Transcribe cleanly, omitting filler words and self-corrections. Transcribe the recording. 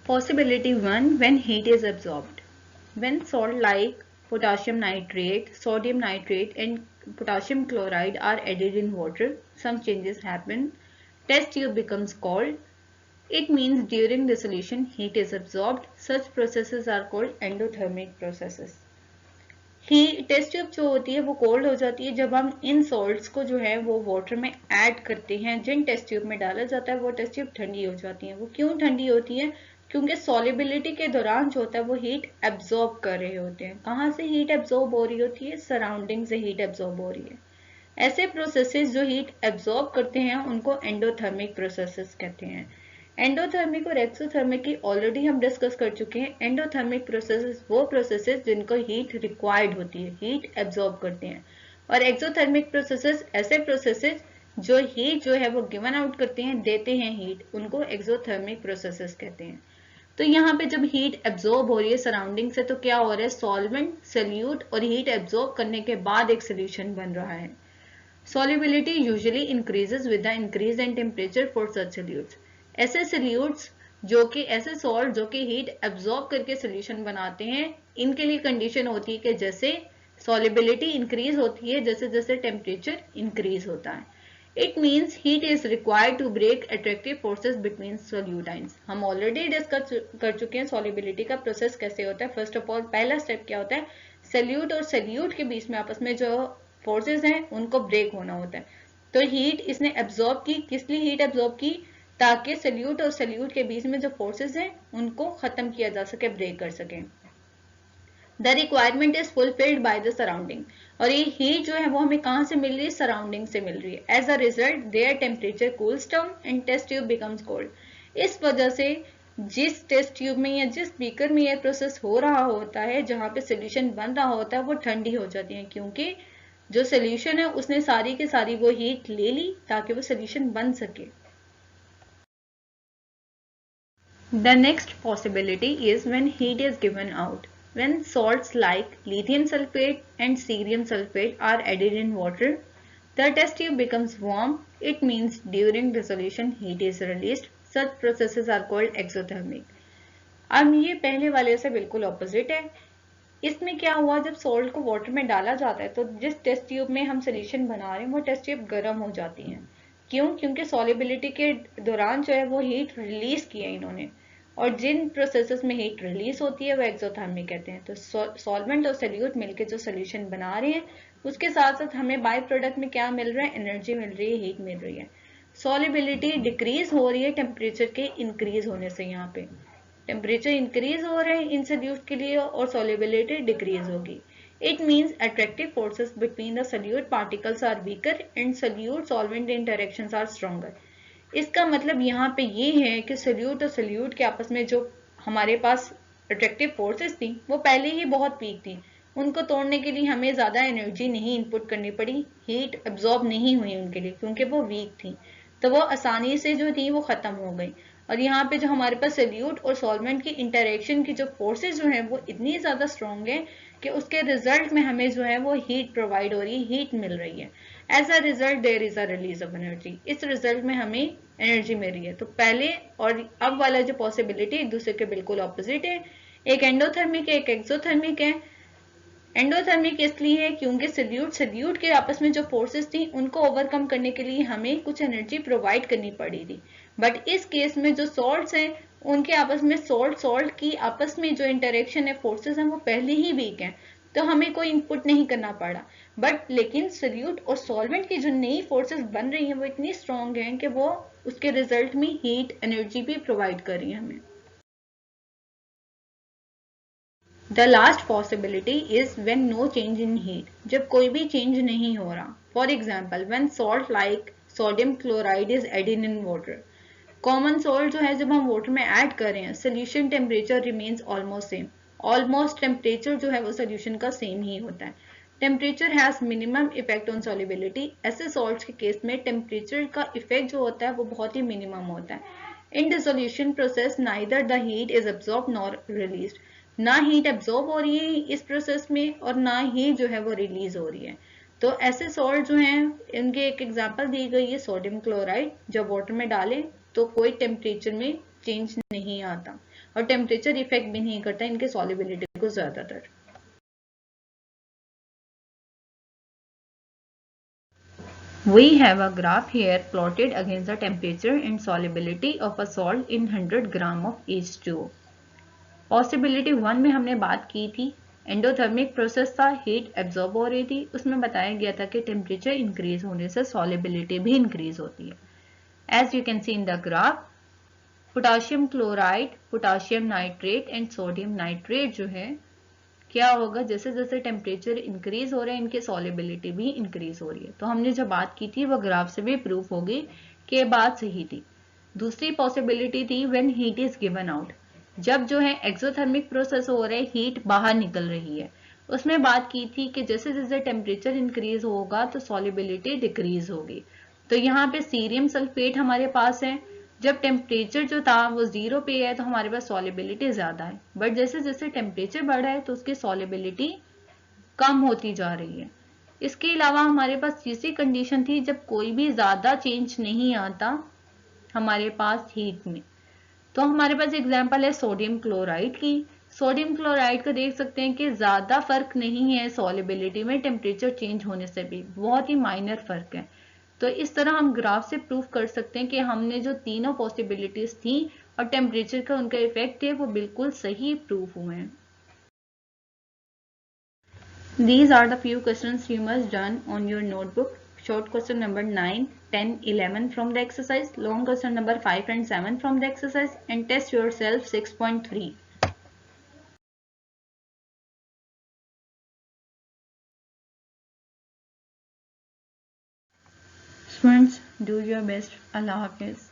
Possibility 1, when heat is absorbed. When salt like potassium nitrate, sodium nitrate and potassium chloride are added in water, some changes happen. Test tube becomes cold. It means during dissolution heat is absorbed. Such processes are called endothermic processes. Test tube जो होती है वो cold हो जाती है जब हम इन salts को जो है वो वाटर में ऐड करते हैं। जिन टेस्ट ट्यूब में डाला जाता है वो टेस्ट ट्यूब ठंडी हो जाती है। वो क्यों ठंडी होती है? क्योंकि सॉलिबिलिटी के दौरान जो होता है वो हीट एब्जॉर्ब कर रहे होते हैं। कहाँ से हीट एब्जॉर्ब हो रही होती है? सराउंडिंग से हीट एब्जॉर्ब हो रही है। ऐसे प्रोसेसेस जो हीट एब्जॉर्ब करते हैं उनको एंडोथर्मिक प्रोसेसेस कहते हैं। एंडोथर्मिक और एक्सोथर्मिक की ऑलरेडी हम डिस्कस कर चुके हैं। एंडोथर्मिक प्रोसेसेस वो प्रोसेसेस जिनको हीट रिक्वायर्ड होती है, हीट एब्जॉर्ब करते हैं। और एक्सोथर्मिक प्रोसेसेस ऐसे प्रोसेसेस जो हीट जो है वो गिवन आउट करते हैं, देते हैं हीट, उनको एक्सोथर्मिक प्रोसेसेस कहते हैं। तो यहाँ पे जब हीट एब्जॉर्ब हो रही है सराउंडिंग से तो क्या हो रहा है? सॉल्वेंट, सल्यूट और हीट एब्जॉर्ब करने के बाद एक सोल्यूशन बन रहा है। Solubility usually increases with the increase in temperature for such solutes. ऐसे solutes जो कि ऐसे सॉल्ट जो कि हीट एब्जॉर्ब करके सोल्यूशन बनाते हैं, इनके लिए कंडीशन होती है कि जैसे solubility इंक्रीज होती है जैसे जैसे टेम्परेचर इंक्रीज होता है। It means heat is required to break attractive forces between solute ions. हम ऑलरेडी डिस्कस कर चुके हैं सॉलिबिलिटी का प्रोसेस कैसे होता है। फर्स्ट ऑफ ऑल पहला स्टेप क्या होता है? सोल्यूट और सोल्यूट के बीच में आपस में जो फोर्सेस हैं उनको ब्रेक होना होता है। तो हीट इसने एब्जॉर्ब की, किस लिए हीट एब्जॉर्ब की? ताकि सोल्यूट और सोल्यूट के बीच में जो फोर्सेस हैं उनको खत्म किया जा सके, ब्रेक कर सके। The requirement is fulfilled by the surrounding. और ये हीट जो है वो हमें कहाँ से मिल रही है? सराउंडिंग से मिल रही है। As a result their temperature cools down and test tube becomes cold. इस वजह से जिस टेस्ट ट्यूब में या जिस बीकर में यह प्रोसेस हो रहा होता है, जहाँ पे सोल्यूशन बन रहा होता है, वो ठंडी हो जाती है क्योंकि जो सोल्यूशन है उसने सारी की सारी वो हीट ले ली ताकि वो सोल्यूशन बन सके। The next possibility is when heat is given out. When salts like lithium sulfate and cerium sulfate are added in water, the test tube becomes warm. It means during dissolution heat is released. Such processes are called exothermic. अब ये पहले वाले से बिल्कुल opposite है। इसमें क्या हुआ? जब सॉल्ट को वाटर में डाला जाता है तो जिस टेस्ट ट्यूब में हम सोल्यूशन बना रहे हैं वो टेस्ट ट्यूब गर्म हो जाती है। क्यों? क्योंकि सॉलिबिलिटी के दौरान जो है वो हीट रिलीज की है इन्होंने। और जिन प्रोसेसेस में हीट रिलीज होती है वो एक्सोथर्मिक कहते हैं। तो सॉल्वेंट और सोल्यूट मिलकर जो सोल्यूशन बना रहे हैं उसके साथ साथ हमें बाय प्रोडक्ट में क्या मिल रहा है? एनर्जी मिल रही है, हीट मिल रही है। सॉलिबिलिटी डिक्रीज हो रही है टेम्परेचर के इंक्रीज होने से। यहाँ पे टेम्परेचर इंक्रीज हो रहे हैं इन सोल्यूट के लिए और सॉल्युबिलिटी डिक्रीज होगी। It means attractive forces between the solute particles are weaker and solute solvent interactions are stronger. इसका मतलब यहाँ पे ये है कि सोल्यूट और सोल्यूट के आपस में जो हमारे पास अट्रैक्टिव फोर्सेस थी वो पहले ही बहुत वीक थी। उनको तोड़ने के लिए हमें ज्यादा एनर्जी नहीं इनपुट करनी पड़ी, हीट एब्जॉर्ब नहीं हुई उनके लिए क्योंकि वो वीक थी, तो वो आसानी से जो थी वो खत्म हो गई। और यहाँ पे जो हमारे पास सोल्यूट और सॉल्वेंट की इंटरेक्शन की जो फोर्सेस जो है वो इतनी ज्यादा स्ट्रॉन्ग है कि उसके रिजल्ट में हमें जो है वो हीट प्रोवाइड हो रही है, हीट मिल रही है। As a result there is a release of energy. इस रिजल्ट में हमें एनर्जी मिल रही है। तो पहले और अब वाला जो पॉसिबिलिटी एक दूसरे के बिल्कुल ऑपोजिट है। एक एंडोथर्मिक है, एक एक्सोथर्मिक है। एंडोथर्मिक इसलिए है क्योंकि सोल्यूट के आपस में जो फोर्सेस थी उनको ओवरकम करने के लिए हमें कुछ एनर्जी प्रोवाइड करनी पड़ी थी। बट इस केस में जो सॉल्ट्स हैं उनके आपस में सॉल्ट की आपस में जो इंटरेक्शन है, फोर्सेस हैं, वो पहले ही वीक हैं, तो हमें कोई इनपुट नहीं करना पड़ा। बट लेकिन सोल्यूट और सॉल्वेंट की जो नई फोर्सेस बन रही हैं वो इतनी स्ट्रॉन्ग हैं कि वो उसके रिजल्ट में हीट एनर्जी भी प्रोवाइड कर रही है हमें। The last possibility is when no change in heat. जब कोई भी change नहीं हो रहा. For example, when salt like sodium chloride is added in water. Common salt जो है जब हम water में add कर रहे हैं, solution temperature remains almost same. Almost temperature जो है वो solution का same ही होता है. Temperature has minimum effect on solubility. ऐसे salts के केस में temperature का effect जो होता है वो बहुत ही minimum होता है. In dissolution process, neither the heat is absorbed nor released. ना हीट एब्जॉर्ब हो रही है इस प्रोसेस में और ना ही जो है वो रिलीज हो रही है। तो ऐसे सॉल्ट जो हैं इनके एक एग्जांपल दी गई है सोडियम क्लोराइड। जब वाटर में डालें तो कोई टेम्परेचर में चेंज नहीं आता। और टेम्परेचर इफेक्ट भी नहीं करता इनके सॉल्युबिलिटी को ज्यादातर। We have a graph here plotted against the temperature and solubility of a salt in 100 gram of H2O. Possibility 1 में हमने बात की थी, एंडोथर्मिक प्रोसेस था, हीट एब्जॉर्ब हो रही थी, उसमें बताया गया था कि टेम्परेचर इंक्रीज होने से सॉल्युबिलिटी भी इंक्रीज होती है। As you can see in the graph, potassium chloride, potassium nitrate and sodium nitrate जो है, क्या होगा, जैसे जैसे टेम्परेचर इंक्रीज हो रहा है इनकी सॉल्युबिलिटी भी इंक्रीज हो रही है। तो हमने जो बात की थी वो ग्राफ से भी प्रूफ होगी कि बात सही थी। दूसरी पॉसिबिलिटी थी when heat is given out, जब जो है एक्सोथर्मिक प्रोसेस हो रहा है, हीट बाहर निकल रही है, उसमें बात की थी कि जैसे जैसे टेम्परेचर इंक्रीज होगा तो सॉल्युबिलिटी डिक्रीज होगी। तो यहाँ पे सीरियम सल्फेट हमारे पास है, जब टेम्परेचर जो था वो 0 पे है तो हमारे पास सॉल्युबिलिटी ज्यादा है, बट जैसे जैसे टेम्परेचर बढ़ रहा है तो उसकी सॉल्युबिलिटी कम होती जा रही है। इसके अलावा हमारे पास तीसरी कंडीशन थी जब कोई भी ज्यादा चेंज नहीं आता हमारे पास हीट में। तो हमारे पास एग्जांपल है सोडियम क्लोराइड की। सोडियम क्लोराइड का देख सकते हैं कि ज्यादा फर्क नहीं है सॉल्युबिलिटी में टेम्परेचर चेंज होने से भी, बहुत ही माइनर फर्क है। तो इस तरह हम ग्राफ से प्रूफ कर सकते हैं कि हमने जो तीनों पॉसिबिलिटीज थी और टेम्परेचर का उनका इफेक्ट है वो बिल्कुल सही प्रूफ हुए हैं। These are the few questions you must done on your notebook. Short question number 9, 10, 11 from the exercise, long question number 5 and 7 from the exercise, and test yourself 6.3. Students, do your best. Allah Hafiz.